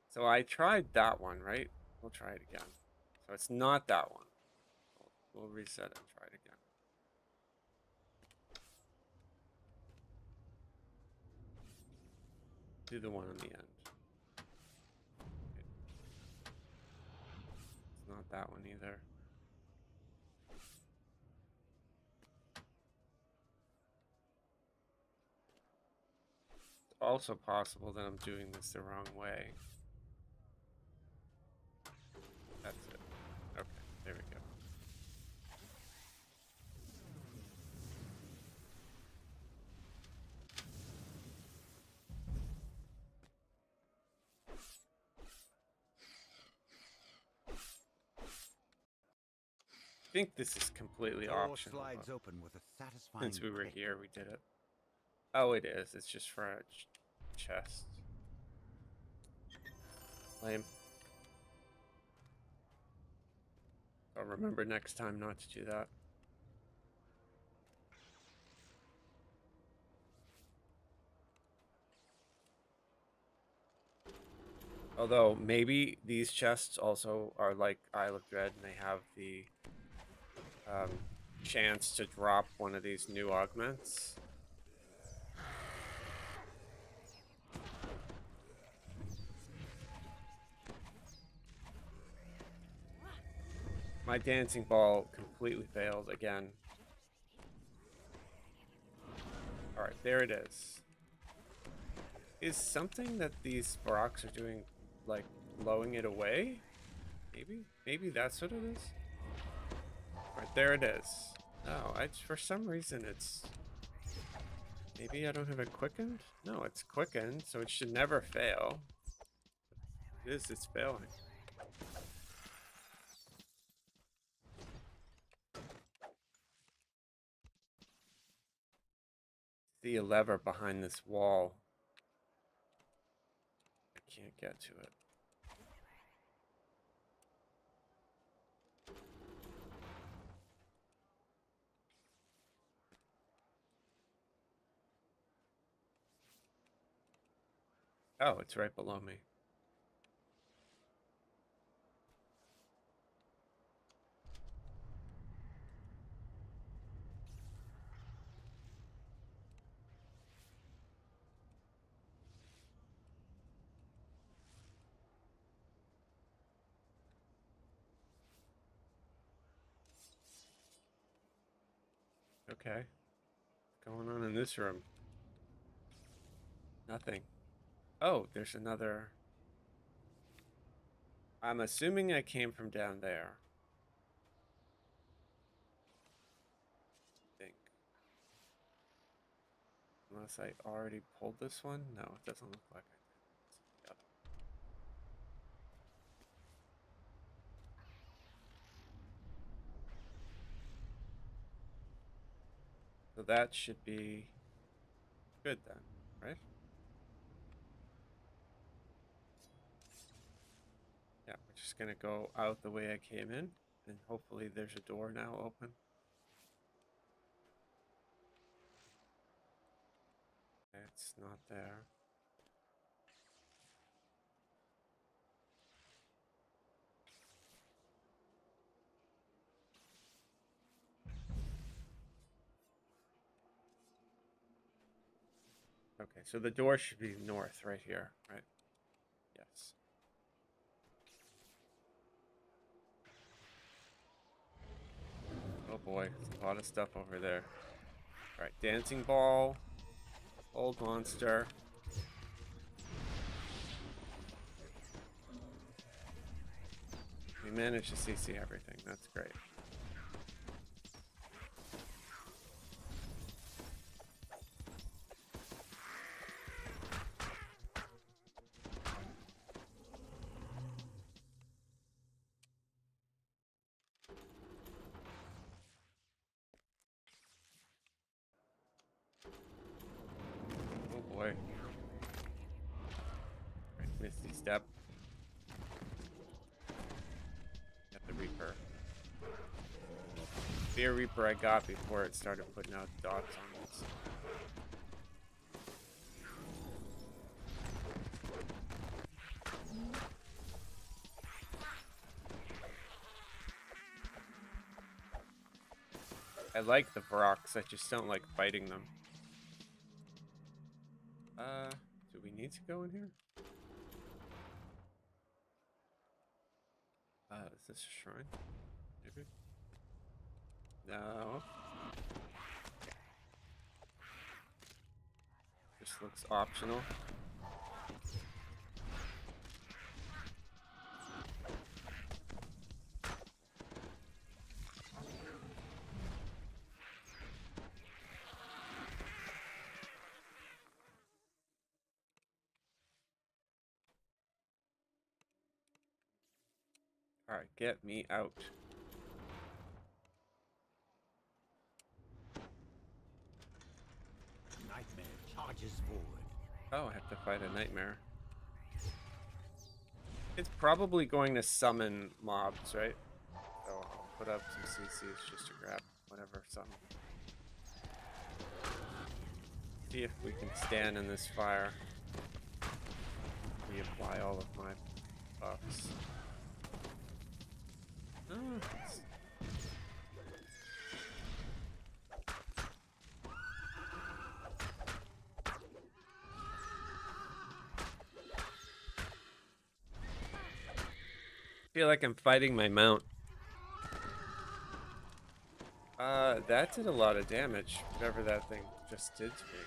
So I tried that one, right? We'll try it again. So it's not that one. We'll reset it and try it again. Do the one on the end. It's not that one either. It's also possible that I'm doing this the wrong way. That's it. Okay, there we go. I think this is completely optional. Slides open with a satisfying Since we were click. here, we did it. Oh, it is. It's just for a chest. Lame. I'll remember next time not to do that. Although, maybe these chests also are like Isle of Dread and they have the chance to drop one of these new augments. My dancing ball completely failed again. Alright, there it is. Is something that these rocks are doing, like, blowing it away? Maybe? Maybe that's what it is? Alright, there it is. Oh, for some reason it's... Maybe I don't have it quickened? No, it's quickened, so it should never fail. It's failing. See a lever behind this wall. I can't get to it. Oh, it's right below me. Okay. What's going on in this room? Nothing. Oh, there's another... I'm assuming I came from down there. Unless I already pulled this one? No, it doesn't look like I did. Yep. So that should be good then, right? Yeah, we're just gonna go out the way I came in, and hopefully there's a door now open. It's not there. Okay, so the door should be north right here, right? Yes. Oh boy, there's a lot of stuff over there. Alright, dancing ball, old monster. We managed to CC everything, that's great. Oh boy. Right, Misty Step. Got the Reaper. Fear Reaper I got before it started putting out dots on this. I like the Vrox, I just don't like fighting them. Do we need to go in here? Is this a shrine? Maybe? No. Just looks optional. Alright, get me out. Nightmare charges forward. Oh, I have to fight a nightmare. It's probably going to summon mobs, right? So I'll put up some CCs just to grab whatever summon. See if we can stand in this fire. Reapply all of my buffs. Oh, I feel like I'm fighting my mount. That did a lot of damage, whatever that thing just did to me.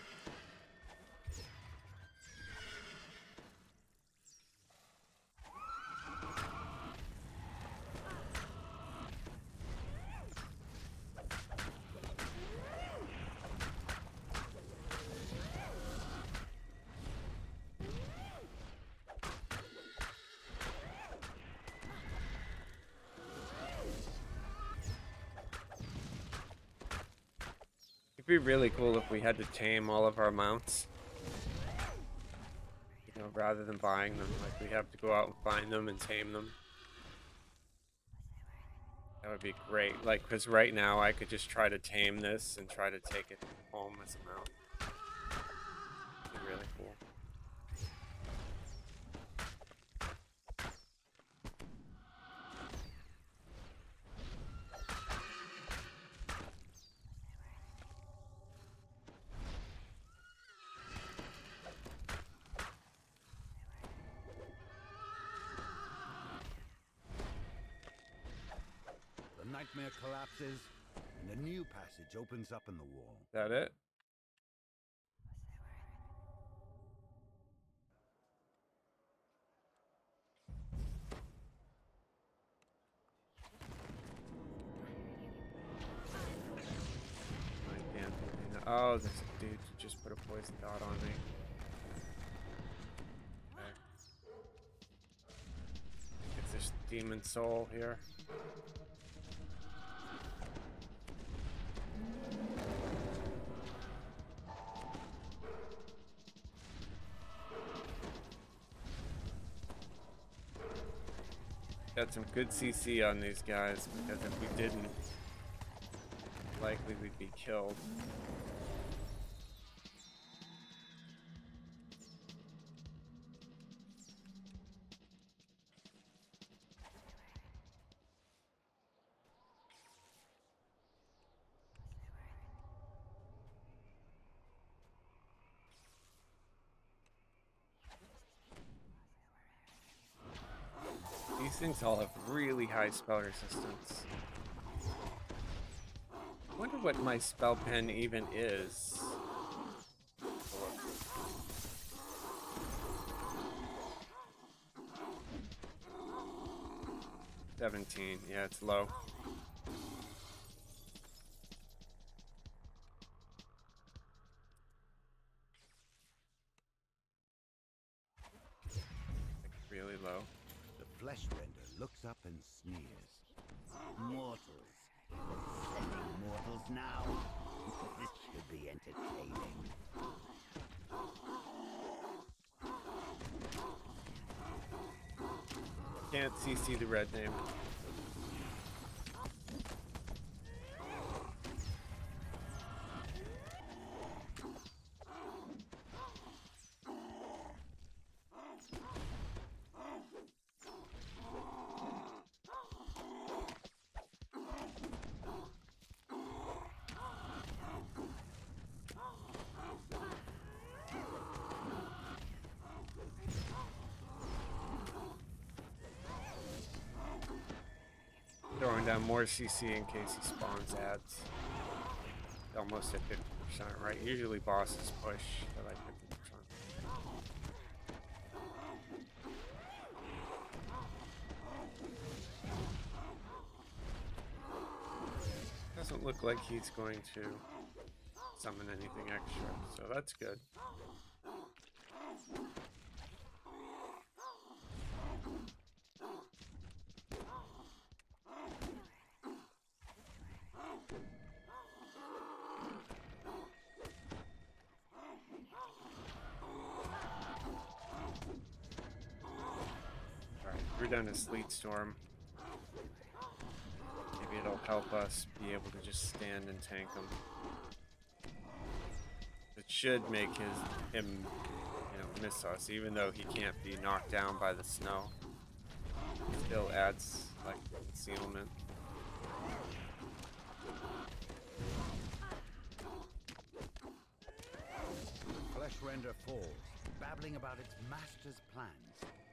It'd be really cool if we had to tame all of our mounts. You know, rather than buying them. Like, we have to go out and find them and tame them. That would be great. Like, because right now I could just try to tame this and try to take it home as a mount. It'd be really cool. The nightmare collapses, and a new passage opens up in the wall. Is that it? Oh, there's a dude who just put a poison dot on me. Okay. It's this demon soul here. Got some good CC on these guys, because if we didn't, likely we'd be killed. These things all have really high spell resistance. I wonder what my spell pen even is. 17. Yeah, it's low. Like really low. The flesh render looks up and sneers. Mortals. Pathetic mortals now. This should be entertaining. Can't CC the red name. Throwing down more CC in case he spawns ads. Almost at 50%, right? Usually bosses push at like 50%. Doesn't look like he's going to summon anything extra, so that's good. We're done a Sleet Storm. Maybe it'll help us be able to just stand and tank him. It should make him, miss us, even though he can't be knocked down by the snow. It still adds like concealment. Flesh render falls, babbling about its master's plans.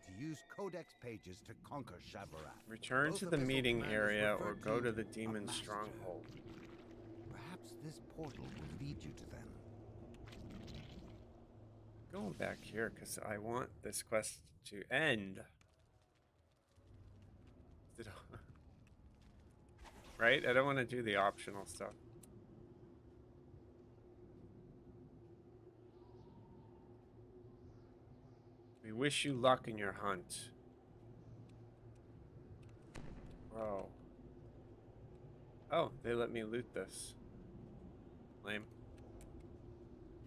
To use codex pages to conquer Shavarat. Return to the meeting area or go to the demon stronghold. Perhaps this portal will lead you to them. Going back here because I want this quest to end. Right? I don't want to do the optional stuff. We wish you luck in your hunt. Bro. Oh, they let me loot this. Lame.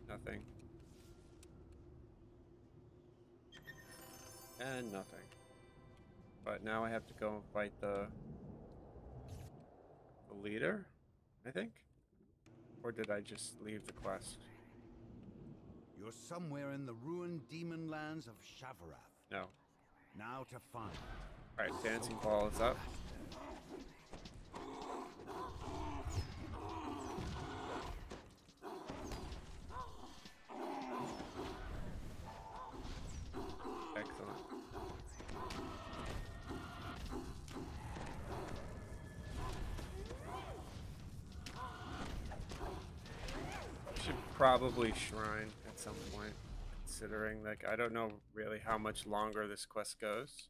Nothing. And nothing. But now I have to go and fight the leader, I think? Or did I just leave the quest? You're somewhere in the ruined demon lands of Shavarat. No. Now to find. Alright, dancing ball is up. Excellent. Should probably shrine at some point, considering, like, I don't know really how much longer this quest goes.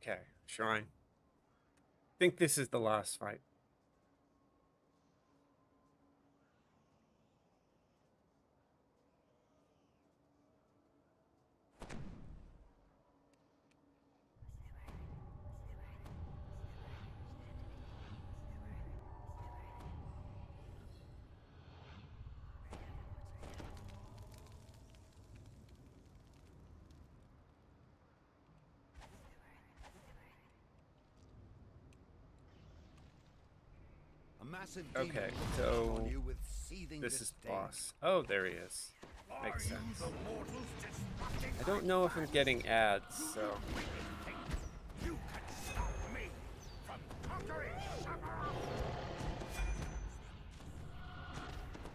Okay, shrine. I think this is the last fight. Okay, so this is boss. Oh, there he is. Makes sense. I don't know if I'm getting ads, so... I'm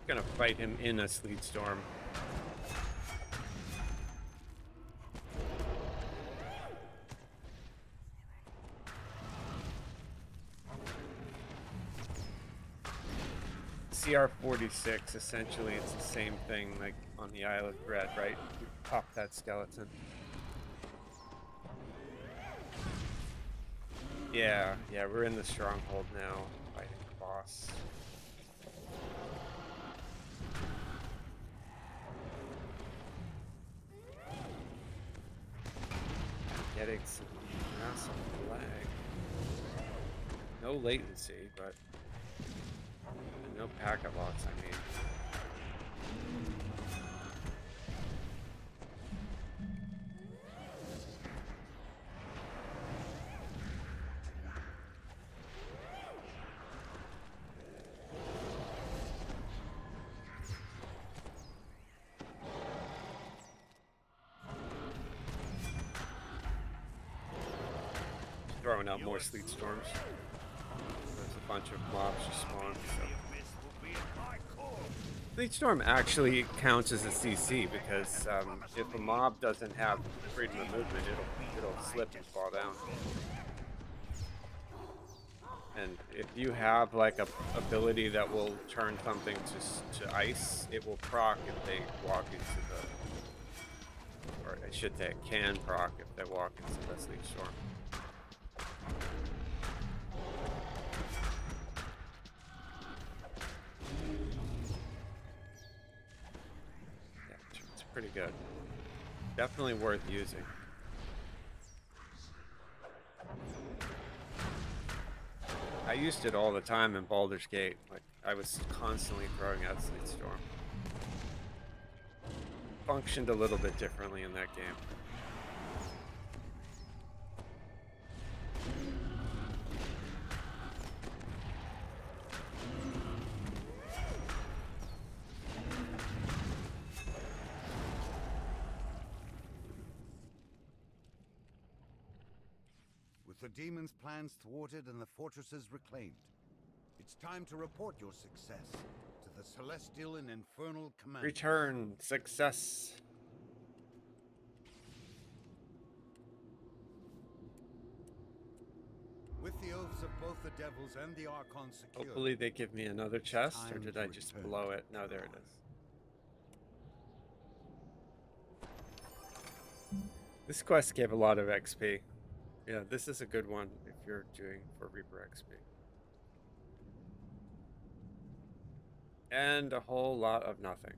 gonna fight him in a sleet storm. CR46, essentially, it's the same thing like on the Isle of Dread, right? You pop that skeleton. Yeah, we're in the stronghold now, fighting the boss. Getting some massive lag. No latency, but no packet locks, I mean. Throwing out more sleet storms. There's a bunch of mobs just spawned, so. Sleet storm actually counts as a CC because if a mob doesn't have freedom of movement, it'll slip and fall down. And if you have like a ability that will turn something to ice, it will proc if they walk into the, or I should say, it can proc if they walk into the sleet storm. Pretty good. Definitely worth using. I used it all the time in Baldur's Gate. Like, I was constantly throwing out Sleet Storm. Functioned a little bit differently in that game. The demon's plans thwarted and the fortresses reclaimed. It's time to report your success to the Celestial and Infernal Command. Return success. With the oaths of both the devils and the Archon secured. Hopefully they give me another chest, or did I just blow it? No, there it is. This quest gave a lot of XP. Yeah, this is a good one if you're doing for Reaper XP. And a whole lot of nothing.